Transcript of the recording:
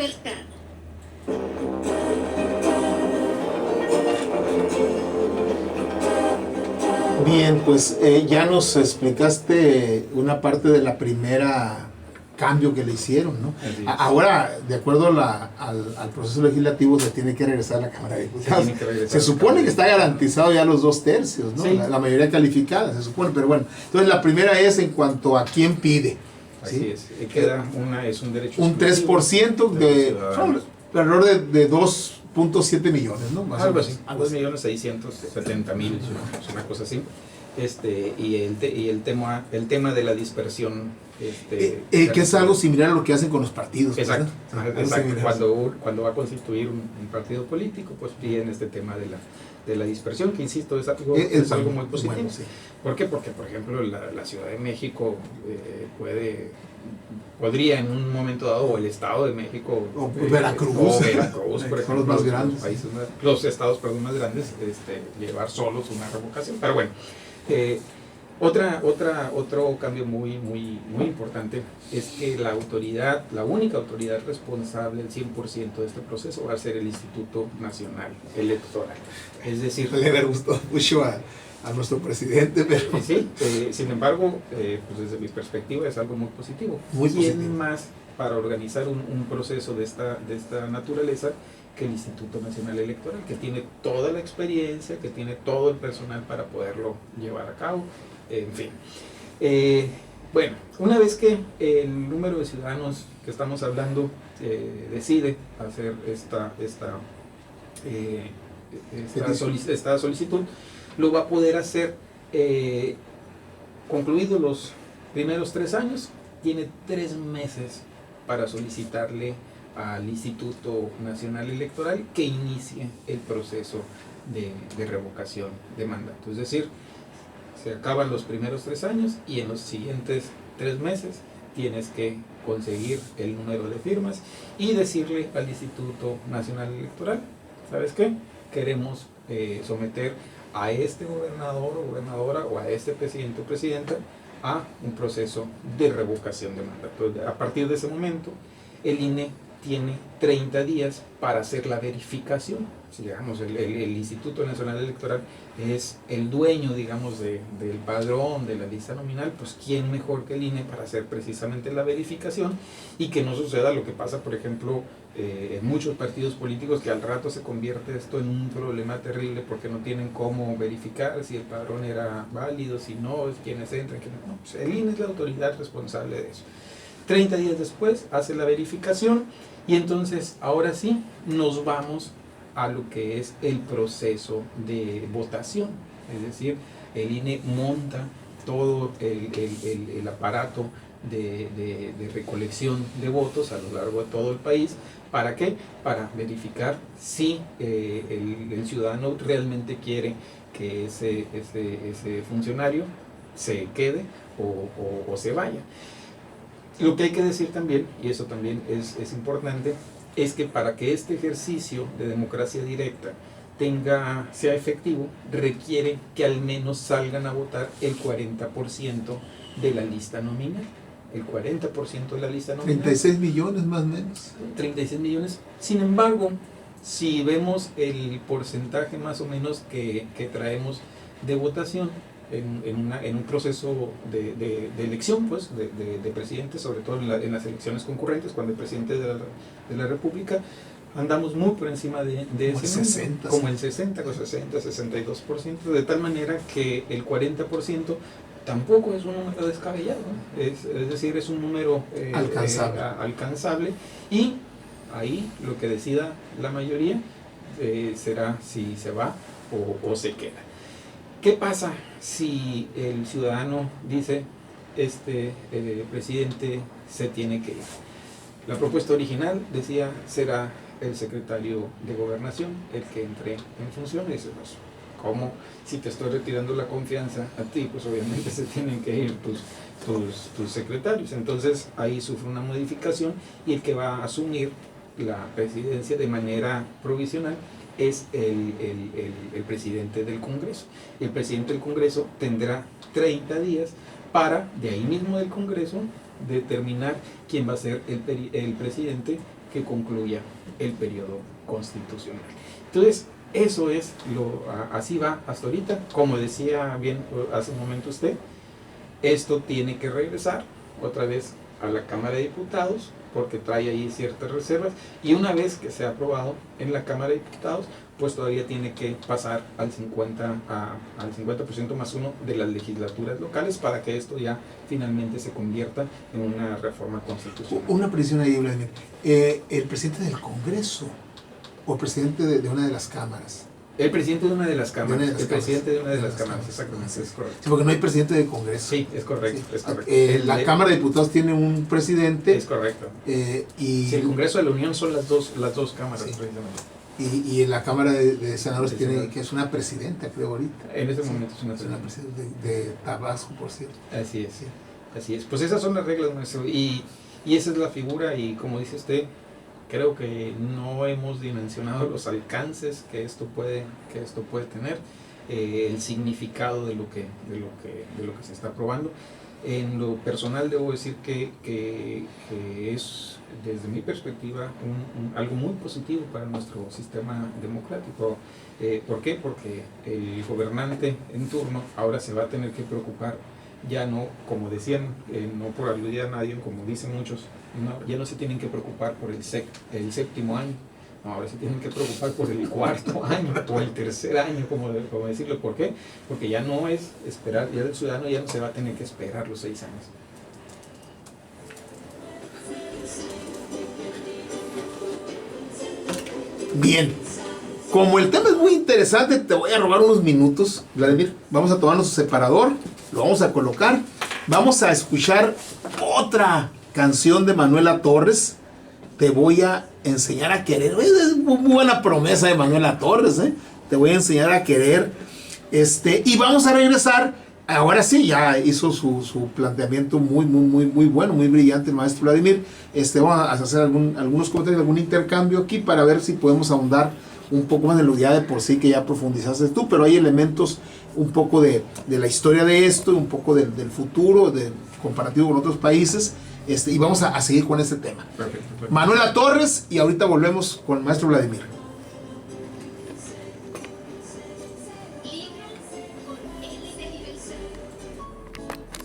libertad. Bien, pues ya nos explicaste una parte de la primera cambio que le hicieron, ¿no? Ahora, de acuerdo al proceso legislativo, se tiene que regresar a la Cámara de Diputados. Se supone que está garantizado ya los 2/3, ¿no? Sí. La mayoría calificada, se supone, pero bueno. Entonces, la primera es en cuanto a quién pide. Así ¿sí? es. Queda es un derecho Un 3% de los de ciudadanos. alrededor de 2.7 millones, ¿no? Más o Algo menos. así, 2.670.000, es una cosa así. Y el tema de la dispersión. Que es algo similar a lo que hacen con los partidos. Exacto, ¿verdad? exacto. Similar. Cuando va a constituir un partido político, pues piden este tema de la dispersión, que insisto, es algo muy positivo. Bueno, sí. ¿Por qué? Porque, por ejemplo, la Ciudad de México podría en un momento dado, o el Estado de México, O Veracruz. por ejemplo, son los más grandes. los estados más grandes, llevar solos una revocación. Pero bueno, otro cambio muy importante es que la única autoridad responsable al 100% de este proceso va a ser el Instituto Nacional Electoral. Es decir, Le gustó mucho a nuestro presidente, pero sí, sin embargo, pues desde mi perspectiva es algo muy positivo. Muy ¿Quién positivo. más para organizar un proceso de esta naturaleza que el Instituto Nacional Electoral, que tiene toda la experiencia, que tiene todo el personal para poderlo llevar a cabo? En fin. Bueno, una vez que el número de ciudadanos que estamos hablando decide hacer esta solicitud, lo va a poder hacer concluidos los primeros 3 años. Tiene 3 meses para solicitarle al Instituto Nacional Electoral que inicie el proceso de revocación de mandato. Es decir, se acaban los primeros 3 años y en los siguientes 3 meses tienes que conseguir el número de firmas y decirle al Instituto Nacional Electoral: ¿sabes qué? Queremos someter a este gobernador o gobernadora o a este presidente o presidenta a un proceso de revocación de mandato. A partir de ese momento, el INE tiene 30 días para hacer la verificación. Si, digamos, el Instituto Nacional Electoral es el dueño, digamos, del padrón, de la lista nominal, pues quién mejor que el INE para hacer precisamente la verificación y que no suceda lo que pasa, por ejemplo, en muchos partidos políticos, que al rato se convierte esto en un problema terrible porque no tienen cómo verificar si el padrón era válido, si no, quiénes entran, quiénes no. Pues el INE es la autoridad responsable de eso. 30 días después hace la verificación y entonces ahora sí nos vamos a lo que es el proceso de votación. Es decir, el INE monta todo el aparato de recolección de votos a lo largo de todo el país. ¿Para qué? Para verificar si el ciudadano realmente quiere que ese funcionario se quede o se vaya. Lo que hay que decir también, y eso también es importante, es que para que este ejercicio de democracia directa sea efectivo, requiere que al menos salgan a votar el 40% de la lista nominal. El 40% de la lista nominal. 36 millones más o menos. 36 millones. Sin embargo, si vemos el porcentaje más o menos que traemos de votación en un proceso de elección, pues, de presidente, sobre todo en las elecciones concurrentes, cuando el presidente de la República, andamos muy por encima de ese 60, número, como el 62%, de tal manera que el 40% tampoco es un número descabellado, ¿no? Es decir, es un número alcanzable, y ahí lo que decida la mayoría será si se va o se queda. ¿Qué pasa si el ciudadano dice: presidente se tiene que ir? La propuesta original decía: será el secretario de Gobernación el que entre en función. Y dice: pues, ¿cómo? Si te estoy retirando la confianza a ti, pues obviamente se tienen que ir tus secretarios. Entonces ahí sufre una modificación y el que va a asumir la presidencia de manera provisional es el presidente del Congreso. El presidente del Congreso tendrá 30 días para, de ahí mismo del Congreso, determinar quién va a ser el presidente que concluya el periodo constitucional. Entonces, eso es, así va hasta ahorita. Como decía bien hace un momento usted, esto tiene que regresar otra vez a la Cámara de Diputados, porque trae ahí ciertas reservas, y una vez que sea aprobado en la Cámara de Diputados, pues todavía tiene que pasar al 50% más uno de las legislaturas locales para que esto ya finalmente se convierta en una reforma constitucional. Una precisión ahí, Vladimir. El presidente del Congreso o el presidente de una de las cámaras. El presidente de una de las cámaras. El presidente de una de las cámaras, exactamente, es correcto. Sí, porque no hay presidente del Congreso. Sí, es correcto, Sí. es correcto. La Cámara de Diputados tiene un presidente. Es correcto. Y Sí, el Congreso de la Unión son las dos cámaras, sí, precisamente. y en la Cámara de Senadores tiene, Senado. que es una presidenta, creo, ahorita. En este momento es una Es una presidenta de Tabasco, por cierto. Así es, Sí. así es. Pues esas son las reglas, maestro. Y esa es la figura, y como dice usted, creo que no hemos dimensionado los alcances que esto puede tener, el significado de lo que se está aprobando. En lo personal debo decir que es, desde mi perspectiva, algo muy positivo para nuestro sistema democrático. ¿Por qué? Porque el gobernante en turno ahora se va a tener que preocupar, ya no, como decían, no por aludir a nadie, como dicen muchos, ya no se tienen que preocupar por el séptimo año. No, ahora se tienen que preocupar por el cuarto año o el tercer año, como decirlo. ¿Por qué? Porque ya no es esperar, ya el ciudadano ya no se va a tener que esperar los 6 años. Bien. Como el tema es muy interesante, te voy a robar unos minutos, Vladimir. Vamos a tomarnos su separador, lo vamos a colocar. Vamos a escuchar otra canción de Manuela Torres. Te voy a enseñar a querer. Es muy buena promesa de Manuela Torres, ¿eh? Te voy a enseñar a querer. Y vamos a regresar. Ahora sí, ya hizo su planteamiento muy bueno, muy brillante el maestro Vladimir. Vamos a hacer algunos comentarios, algún intercambio aquí para ver si podemos ahondar un poco más en lo ya de por sí que ya profundizaste tú, pero hay elementos un poco de la historia de esto, un poco del futuro, comparativo con otros países, y vamos a seguir con este tema. Perfecto. Manuela Torres, y ahorita volvemos con el maestro Vladimir.